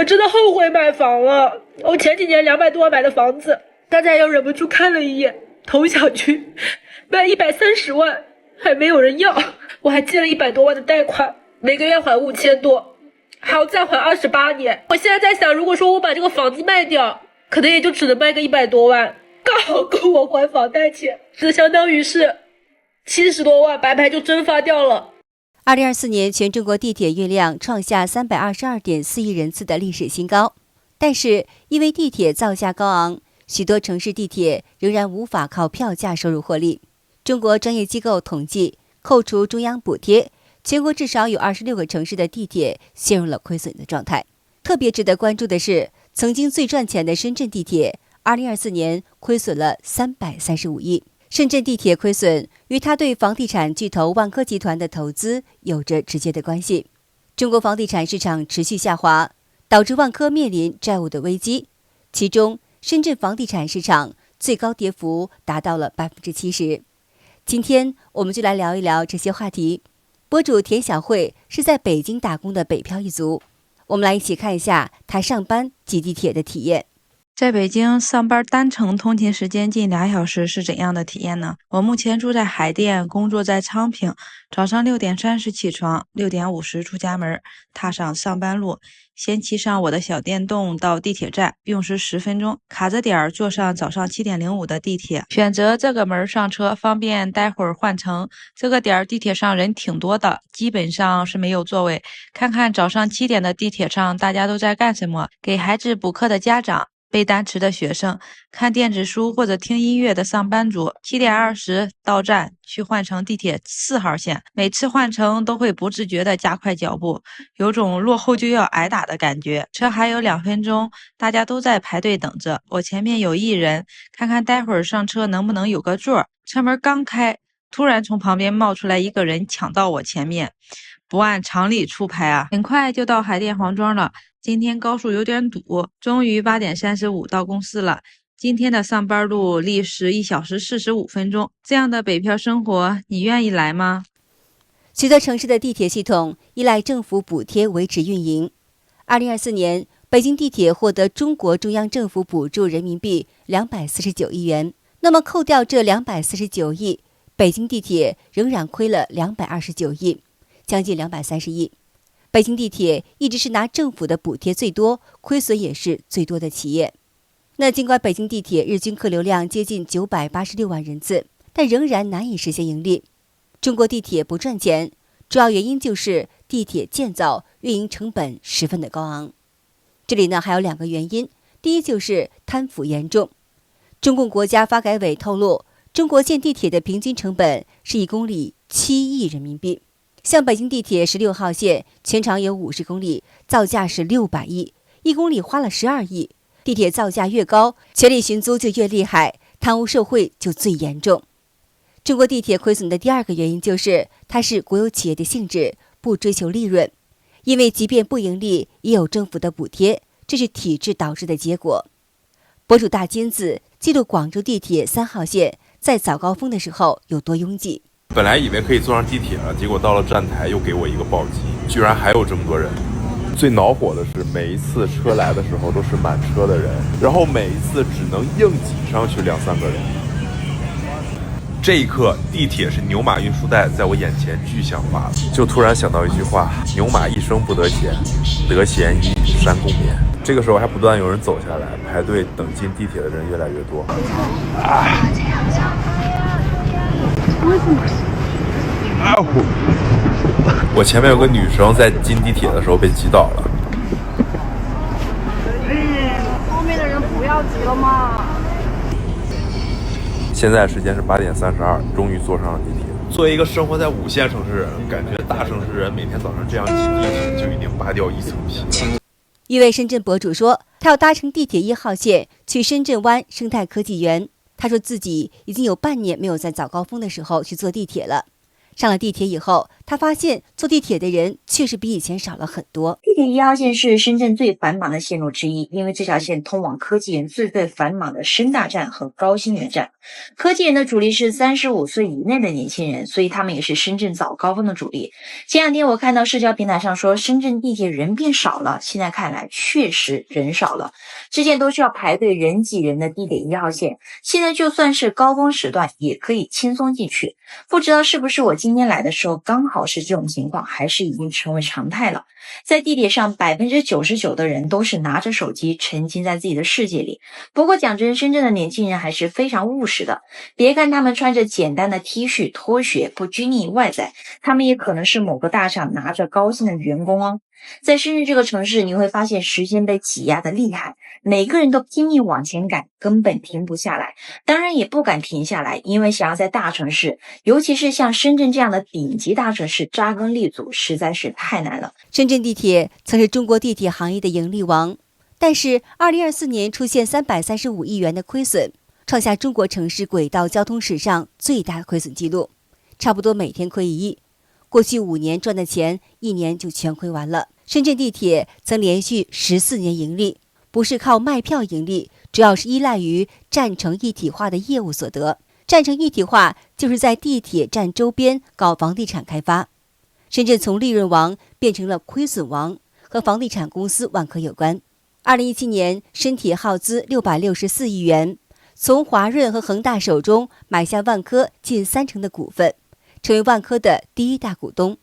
我真的後悔買房了。我前幾年200多萬買的房子，大家又忍不住看了一眼，同小區賣130萬，還沒有人要。我還借了100多萬的貸款，每個月還5000多，還要再還28年。我現在在想，如果說我把這個房子賣掉，可能也就只能賣個100多萬，剛好夠我還房貸錢，這相當於是70多萬，白牌就蒸發掉了。2024年全中國地鐵運量創下322.4億人次的歷史新高，但是因為地鐵造價高昂，許多城市地鐵仍然無法靠票價收入獲利。中國專業機構統計，扣除中央補貼，全國至少有26個城市的地鐵陷入了虧損的狀態。特別值得關注的是，曾經最賺錢的深圳地鐵，2024年虧損了335億。深圳地鐵虧損與它對房地產巨頭萬科集團的投資有着直接的關係。中國房地產市場持續下滑，導致萬科面臨債務的危機。其中，深圳房地產市場最高跌幅達到了70%。今天我們就來聊一聊這些話題。博主田小慧是在北京打工的北漂一族，我們來一起看一下她上班擠地鐵的體驗。在北京上班單程通勤時間近2小時是怎樣的體驗呢？我目前住在海淀，工作在昌平，早上6點30起床，6點50出家門，踏上上班路，先騎上我的小電動到地鐵站，用時10分鐘，卡着點坐上早上7點05的地鐵，選擇這個門上車，方便待會兒換乘。這個點地鐵上人挺多的，基本上是沒有座位。看看早上7點的地鐵上大家都在幹什麼？給孩子補課的家長，背單詞的學生，看電子書或者聽音樂的上班族。7點20到站去換乘地鐵4號線，每次換乘都會不自覺地加快腳步，有種落後就要挨打的感覺。車還有2分鐘，大家都在排隊等着。我前面有1人，看看待會兒上車能不能有個座。車門剛開，突然從旁邊冒出來一個人搶到我前面，不按常理出牌啊！很快就到海淀黃莊了。今天高速有點堵，終於8點35到公司了。今天的上班路歷時1小時45分鐘，這樣的北漂生活，你願意來嗎？許多城市的地鐵系統依賴政府補貼維持運營。2024年，北京地鐵獲得中國中央政府補助人民幣249億元。那麼扣掉這249億，北京地鐵仍然虧了229億，將近230億。北京地鐵一直是拿政府的補貼最多，虧損也是最多的企業。那儘管北京地鐵日均客流量接近986萬人次，但仍然難以實現盈利。中國地鐵不賺錢，主要原因就是地鐵建造、運營成本十分的高昂。這裡呢還有2個原因，第一就是貪腐嚴重。中共國家發改委透露，中國建地鐵的平均成本是1公里7億人民幣。像北京地鐵16號線，全長有50公里，造價是600億，1公里花了12億。地鐵造價越高，權力尋租就越厲害，貪污受賄就最嚴重。中國地鐵虧損的第2個原因就是它是國有企業的性質，不追求利潤，因為即便不盈利，也有政府的補貼，這是體制導致的結果。博主大金子記錄廣州地鐵3號線在早高峰的時候有多擁擠。本來以為可以坐上地鐵了，結果到了站台又給我一個暴擊，居然還有這麼多人。最惱火的是每一次車來的時候都是滿車的人，然後每一次只能硬擠上去2-3個人。這一刻，地鐵是牛馬運輸帶在我眼前具象化了，就突然想到一句話：牛馬一生不得閒，得閒一日三共眠。这个时候還不斷有人走下來，排隊等進地鐵的人越來越多。我前面有個女生在進地鐵的時候被擠倒了。後面的人不要擠了嘛。現在時間是8點32，終於坐上了地鐵。作為一個生活在5線城市人，感覺大城市人每天早上這樣擠地鐵就已經扒掉一層皮。一位深圳博主說，他要搭乘地鐵1號線去深圳灣生態科技園。他說自己已經有半年沒有在早高峰的時候去坐地鐵了。上了地鐵以後，他發現坐地鐵的人確實比以前少了很多。地鐵1號線是深圳最繁忙的線路之一，因為這條線通往科技園最繁忙的深大站和高新園站。科技園的主力是35歲以內的年輕人，所以他們也是深圳早高峰的主力。前兩天我看到社交平台上說深圳地鐵人變少了，現在看來確實人少了。之前都需要排隊人擠人的地鐵1號線，現在就算是高峰時段也可以輕鬆進去。不知道是不是我今天來的時候剛好是這種情況，還是已經成為常態了。在地鐵上99%的人都是拿着手機沉浸在自己的世界裡。不過講真，深圳的年輕人還是非常務實的。別看他們穿着簡單的 T 恤拖鞋，不拘泥外在，他們也可能是某個大廠拿着高薪的員工哦。在深圳這個城市，你會發现時間被擠壓的厲害，每個人都拼命往前趕，根本停不下來，當然也不敢停下來，因為想要在大城市，尤其是像深圳這樣的頂級大城市扎根立足，實在是太難了。深圳地鐵曾是中國地鐵行業的盈利王，但是2024年出現335億元的虧損，創下中國城市軌道交通史上最大虧損記錄，差不多每天虧1億。過去5年賺的錢，1年就全虧完了。深圳地鐵曾連續14年盈利，不是靠賣票盈利，主要是依賴於站城一體化的業務所得。站城一體化就是在地鐵站周邊搞房地產開發。深圳從利潤王變成了虧損王，和房地產公司萬科有關。2017年，深鐵耗資664億元，從華潤和恆大手中買下萬科近30%的股份，成為萬科的第1大股東。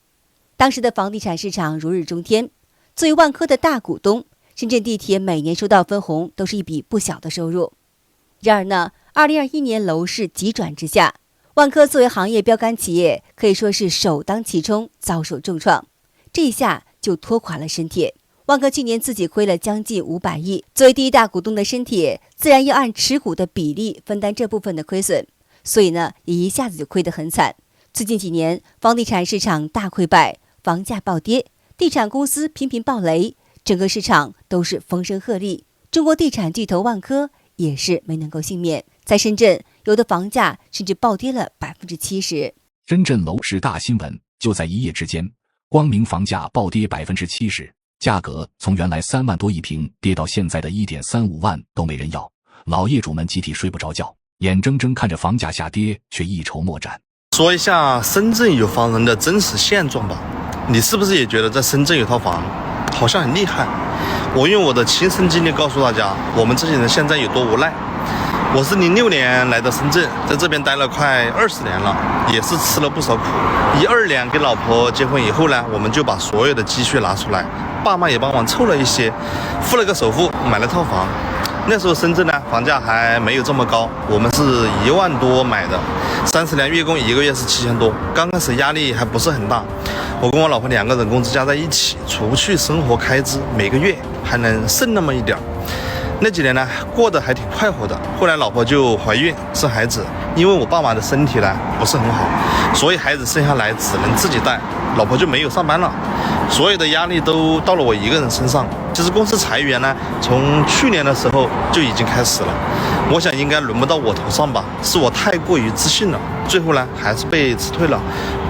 當時的房地產市場如日中天，作為萬科的大股東，深圳地鐵每年收到分紅都是一筆不小的收入。然而呢，2021年樓市急轉直下，萬科作為行業標杆企業，可以說是首當其衝，遭受重創，這一下就拖垮了深鐵。萬科去年自己虧了將近500億，作為第1大股東的深鐵，自然要按持股的比例分擔這部分的虧損，所以呢，也一下子就虧得很慘。最近幾年，房地產市場大潰敗，房價暴跌，地產公司頻頻爆雷，整個市場都是風聲鶴唳。中國地產巨頭萬科也是沒能夠幸免，在深圳，有的房價甚至暴跌了70%。深圳樓市大新聞就在一夜之間，光明房價暴跌70%，價格從原來3萬多一平跌到現在的1.35萬都沒人要，老業主們集體睡不着覺，眼睜睜看着房價下跌，卻一籌莫展。說一下深圳有房人的真實現狀吧。你是不是也覺得在深圳有套房好像很厲害？我用我的親身經歷告訴大家，我們這些人現在有多無奈。我是06年來到深圳，在這邊待了快20年了，也是吃了不少苦。12年跟老婆結婚以後呢，我們就把所有的積蓄拿出來，爸媽也幫忙湊了一些，付了個首付，買了套房。那時候深圳呢，房價還沒有這麼高，我們是1萬多買的，30年月供1個月是7000多，剛開始壓力還不是很大。我跟我老婆2個人工資加在一起，除去生活開支，每個月還能剩那麼一點。那幾年呢，過得還挺快活的。後來老婆就懷孕生孩子，因為我爸媽的身體呢不是很好，所以孩子生下來只能自己帶，老婆就沒有上班了，所有的压力都到了我一個人身上。其實公司裁員呢，從去年的時候就已經開始了，我想應該輪不到我頭上吧，是我太過於自信了，最後呢還是被辭退了。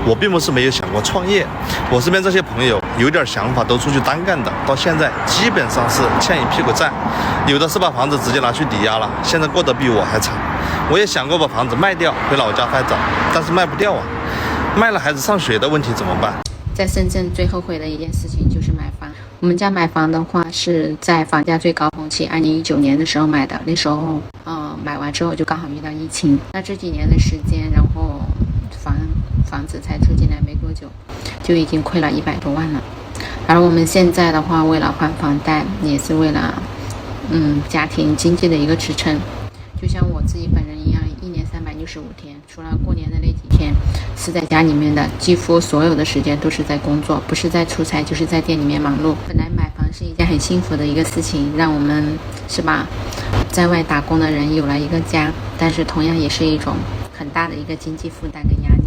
我並不是沒有想過創業，我身邊這些朋友有點想法都出去单幹的，到現在基本上是欠一屁股債，有的是把房子直接拿去抵押了，現在過得比我还慘。我也想過把房子賣掉回老家发展，但是賣不掉啊，賣了孩子上學的問題怎麼辦？在深圳最後悔的一件事情就是買房。我們家買房的話是在房價最高峰期2019年的時候買的，那時候買完之後就剛好遇到疫情，那這幾年的時間，然後房子才住進來沒多久，就已經虧了100多萬了。而我們現在的話，為了還房貸，也是為了家庭經濟的一個支撐。就像我自己本人一樣，1年365天，除了過年的那幾天是在家裡面的，幾乎所有的時間都是在工作，不是在出差就是在店裡面忙碌。本来买房是一件很幸福的一個事情，讓我们是吧，在外打工的人有了一個家，但是同樣也是一種很大的一個經濟負擔跟壓力。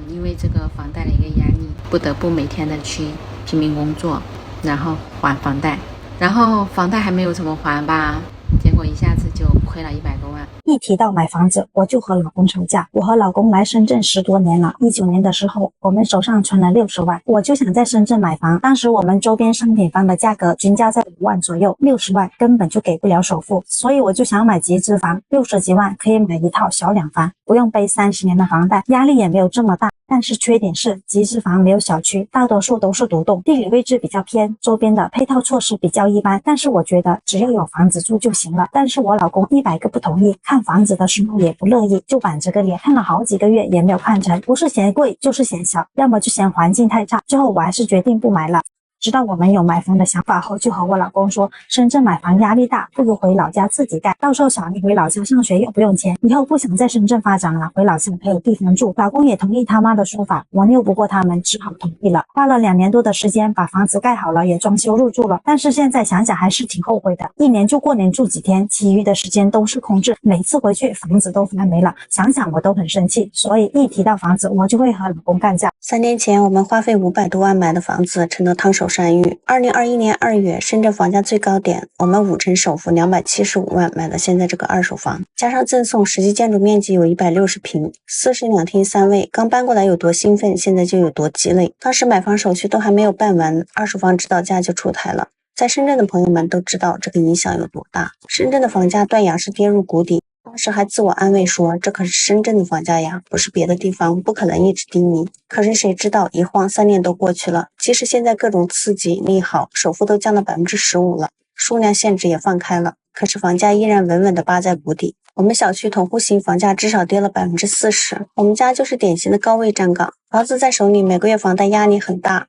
因為這個房貸的一個壓力，不得不每天的去拼命工作，然後還房貸，然後房貸還沒有怎麼還吧，結果一下子就虧了100多萬。一提到買房子，我就和老公吵架。我和老公来深圳10多年了，19年的时候，我們手上存了60萬，我就想在深圳買房。当时我们周邊商品房的價格均價在5萬左右，60萬根本就給不了首付，所以我就想買集資房，60幾萬可以買一套小兩房，不用背30年的房貸，壓力也沒有這麼大。但是缺點是集資房沒有小區，大多數都是獨棟，地理位置比較偏，周邊的配套措施比較一般。但是我覺得只要有房子住就行了。但是我老公100個不同意，看房子的時候也不樂意，就板着個臉看了好幾個月也沒有看成，不是嫌貴就是嫌小，要麼就嫌環境太差。最後我還是決定不買了。知道我們有買房的想法後，就和我老公說，深圳買房壓力大，不如回老家自己蓋，到時候小孩回老家上學又不用錢，以後不想在深圳發展了，回老家還有地方住。老公也同意他媽的說法，我拗不過他們，只好同意了。花了2年多的時間把房子蓋好了，也裝修入住了，但是現在想想還是挺後悔的。1年就過年住幾天，其餘的時間都是空置，每次回去房子都翻沒了，想想我都很生氣，所以一提到房子我就会和老公幹架。3年前我們花費500多萬買的房子成了燙手山芋。2021年2月，深圳房價最高點，我們5成首付275萬買了現在這個二手房，加上贈送，實際建築面積有160平，42廳3衛。剛搬過來有多興奮，現在就有多積累。當時買房手續都還沒有辦完，二手房指導價就出台了。在深圳的朋友們都知道這個影響有多大。深圳的房價斷崖式跌入谷底，當時還自我安慰說，這可是深圳的房價呀，不是別的地方，不可能一直低迷。可是誰知道一晃3年都過去了，即使現在各種刺激利好，首付都降到15%了，數量限制也放開了，可是房價依然穩穩地扒在谷底。我們小區同戶型房價至少跌了40%，我們家就是典型的高位站崗，房子在手裡，每個月房貸壓力很大。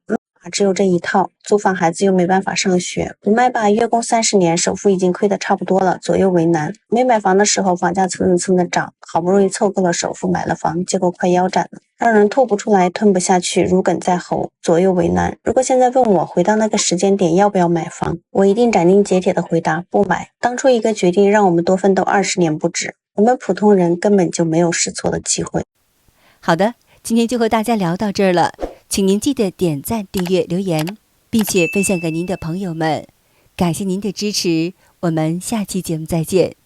只有這一套，租房孩子又沒辦法上學，不賣吧，月供30年，首付已經虧得差不多了，左右為難。沒買房的時候，房價蹭蹭的漲，好不容易湊夠了首付買了房，結果快腰斬了，讓人吐不出來，吞不下去，如鯁在喉，左右為難。如果現在問我回到那個時間點要不要買房，我一定斬釘截鐵的回答不買。當初一個決定讓我們多奮鬥20年不止，我們普通人根本就沒有試錯的機會。好的，今天就和大家聊到這兒了。請您記得點讚、訂閱、留言，並且分享給您的朋友們。感謝您的支持，我們下期節目再見。